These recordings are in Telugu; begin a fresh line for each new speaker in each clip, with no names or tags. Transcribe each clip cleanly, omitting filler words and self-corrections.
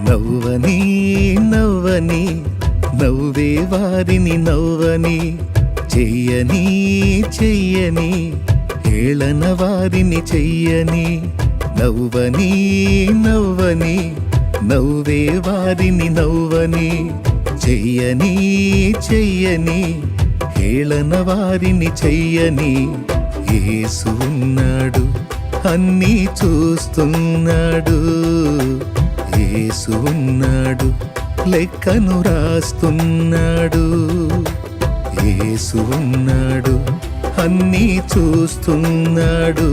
నవ్వని నవ్వని నవ్వే వారిని నవ్వని చెయ్యని చెయ్యని హేళన వారిని చెయ్యని నవ్వని నవ్వని నవ్వే వారిని నవ్వని చెయ్యని చెయ్యని హేళన వారిని చెయ్యని యేసు ఉన్నాడు అన్నీ చూస్తున్నాడు యేసు ఉన్నాడు లెక్కను రాస్తున్నాడు యేసు ఉన్నాడు అన్నీ చూస్తున్నాడు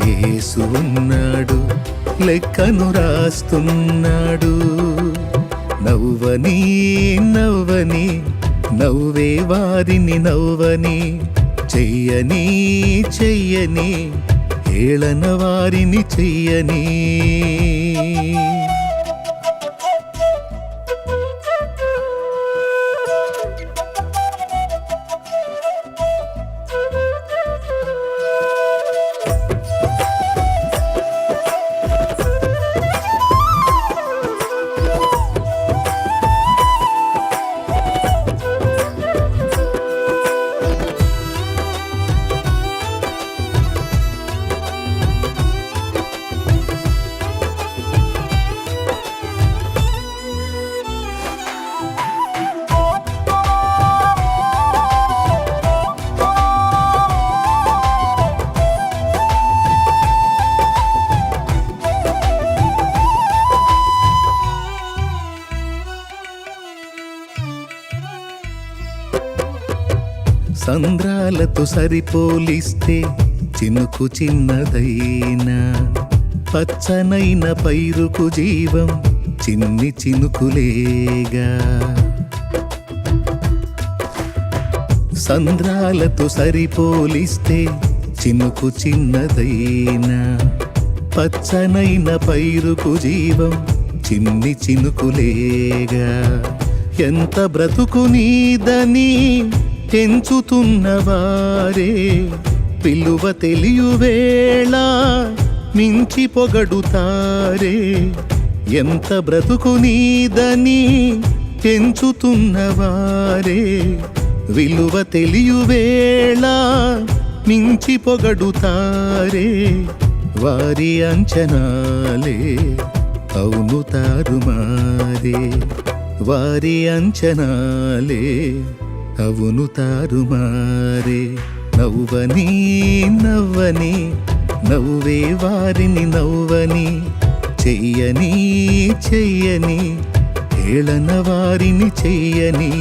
యేసు ఉన్నాడు లెక్కను రాస్తున్నాడు నవ్వని నవ్వని నవ్వే వారిని నవ్వని చెయ్యని చెయ్యని హేళన వారిని చెయ్యని సంద్రాలతో సరిపోలిస్తే చినుకు చిన్నదైనా పచ్చనైన పైరుకు జీవం చిన్ని చినుకులేగా సంద్రాలతో సరిపోలిస్తే చినుకు చిన్నదైనా పచ్చనైన పైరుకు జీవం చిన్ని చినుకులేగా ఎంత బ్రతుకు నీదని పెంచుతున్నవారే పిలువ తెలియువేళ మించి పొగడుతారే ఎంత బ్రతుకు నీదని పెంచుతున్నవారే విలువ తెలియువేళ మించి పొగడుతారే వారి అంచనాలే అవును తారుమారే వారి అంచనాలే అవును తారుమారే నవ్వని నవ్వని నవ్వే వారిని నవ్వని చెయ్యని చెయ్యని హేళన వారిని చెయ్యని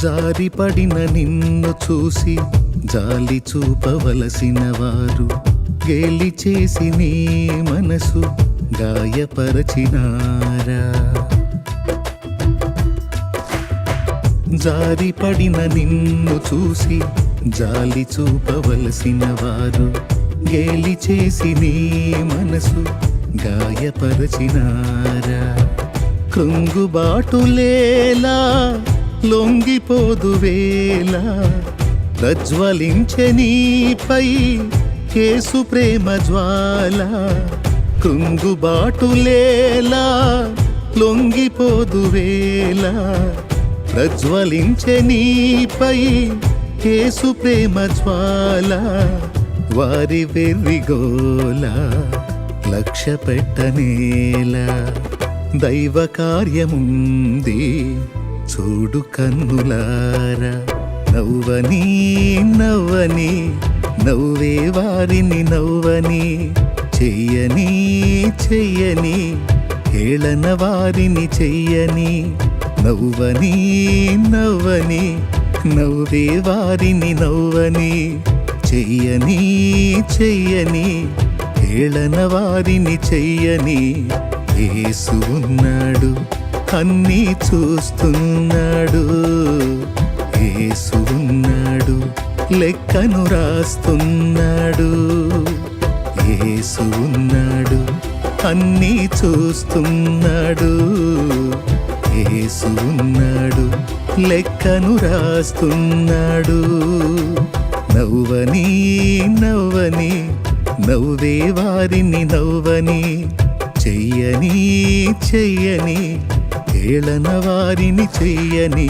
జారిపడిన నిన్ను చూసి జాలి చూపవలసిన వారు గేలి చేసి నీ మనసు గాయపరచినారా జారిపడిన నిన్ను చూసి జాలి చూపవలసిన వారు గేలి చేసి నీ మనసు గాయపరచినారా కృంగుబాటులేలా లొంగిపోదువేళ ప్రజ్వలించె నీపై యేసు ప్రేమ జ్వాల కృంగుబాటులేలా లొంగిపోదు వేళ ప్రజ్వలించే నీపై యేసు ప్రేమ జ్వాల వారి వెర్రిగోల లక్ష్య పెట్టనేలా దైవ కార్యముంది చూడు కన్నులారా నవ్వని నవ్వని నవ్వే వారిని నవ్వని చెయ్యని చెయ్యని హేళన వారిని చెయ్యని నవ్వని నవ్వని నవ్వే వారిని నవ్వని చెయ్యని చెయ్యని హేళన వారిని చెయ్యని యేసు ఉన్నాడు అన్నీ చూస్తున్నాడు యేసు ఉన్నాడు లెక్కను రాస్తున్నాడు యేసు ఉన్నాడు అన్నీ చూస్తున్నాడు యేసు ఉన్నాడు లెక్కను రాస్తున్నాడు నవ్వని నవ్వని నవ్వే వారిని నవ్వని చెయ్యని చెయ్యని హేళన వారిని చెయ్యని